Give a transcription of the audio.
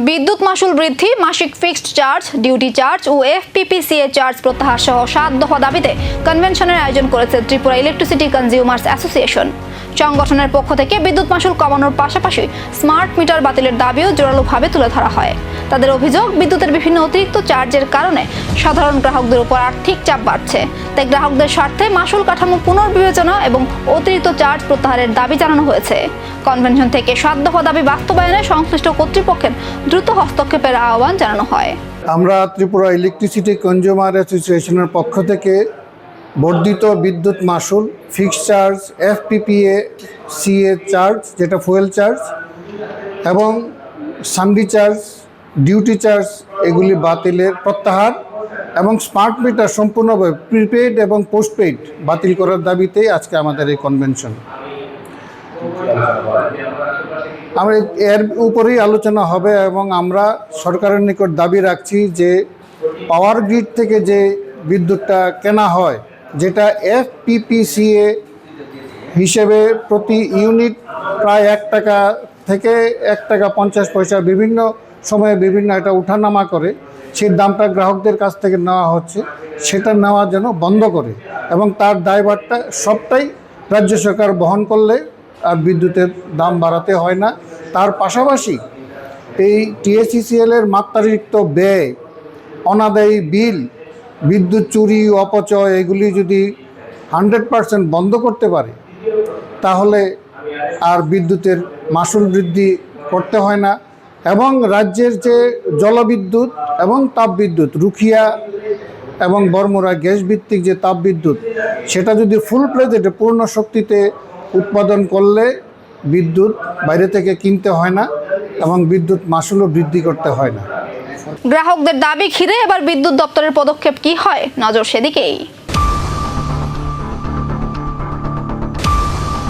বিদ্যুৎ মাশুল বৃদ্ধি, মাসিক ফিক্সড চার্জ, ডিউটি চার্জ ও এফপিপিসিএ চার্জ প্রত্যাহার সহ 7 দফা দাবিতে কনভেনশনের আয়োজন করেছে ত্রিপুরা ইলেকট্রিসিটি কনজিউমার্স অ্যাসোসিয়েশন। সংগঠনের পক্ষ থেকে বিদ্যুৎ মাশুল কমানোর পাশাপাশি স্মার্ট মিটার বাতিলের দাবিও জোরালোভাবে তুলে ধরা হয়। তাদের অভিযোগ, বিদ্যুতের বিভিন্ন অতিরিক্ত চার্জের কারণে সাধারণ গ্রাহকদের উপর আর্থিক চাপ বাড়ছে। তাই গ্রাহকদের স্বার্থে মাশুল কাঠামো পুনর্বিবেচনা এবং অতিরিক্ত চার্জ প্রত্যাহারের দাবি জানানো হয়েছে। কনভেনশন থেকে 7 দফা দাবি বাস্তবায়নে সংশ্লিষ্ট কর্তৃপক্ষের দ্রুত হস্তক্ষেপের আহ্বান জানানো হয়। আমরা ত্রিপুরা ইলেকট্রিসিটি কনজিউমার অ্যাসোসিয়েশনের পক্ষ থেকে বর্ধিত বিদ্যুৎ মাশুল, ফিক্সড চার্জ, এফপিপিএসিএ চার্জ যেটা ফুয়েল চার্জ এবং সান্ডি চার্জ, ডিউটি চার্জ এগুলি বাতিলের প্রত্যাহার এবং স্মার্ট মিটার সম্পূর্ণভাবে প্রিপেইড এবং পোস্টপেইড বাতিল করার দাবিতেই আজকে আমাদের এই কনভেনশন। আমরা এর উপরেই আলোচনা হবে এবং আমরা সরকারের নিকট দাবি রাখছি যে পাওয়ার গ্রিড থেকে যে বিদ্যুৎটা কেনা হয়, যেটা এফপিপিসিএ হিসেবে প্রতি ইউনিট প্রায় 1 টাকা থেকে 1 টাকা 50 পয়সা বিভিন্ন সময়ে বিভিন্ন এটা উঠানামা করে, সেই দামটা গ্রাহকদের কাছ থেকে নেওয়া হচ্ছে, সেটা নেওয়া যেন বন্ধ করে এবং তার দায়ভারটা সবটাই রাজ্য সরকার বহন করলে আর বিদ্যুতের দাম বাড়াতে হয় না। তার পাশাপাশি এই টিএসইসিএলের মাত্রাতিরিক্ত ব্যয়, অনাদায়ী বিল, বিদ্যুৎ চুরি, অপচয় এগুলি যদি 100% বন্ধ করতে পারে তাহলে আর বিদ্যুতের মাশুল বৃদ্ধি করতে হয় না এবং রাজ্যের যে জলবিদ্যুৎ এবং তাপবিদ্যুৎ, রুখিয়া এবং বরমুরা গ্যাস ভিত্তিক যে তাপবিদ্যুৎ, সেটা যদি ফুল প্লেজেটে পূর্ণ শক্তিতে উৎপাদন করলে বিদ্যুৎ বাইরে থেকে কিনতে হয় না এবং বিদ্যুৎ মাশুলও বৃদ্ধি করতে হয় না। গ্রাহকদের দাবি ঘিরে এবার বিদ্যুৎ দপ্তরের পদক্ষেপ কি হয়, নজর সেদিকেই।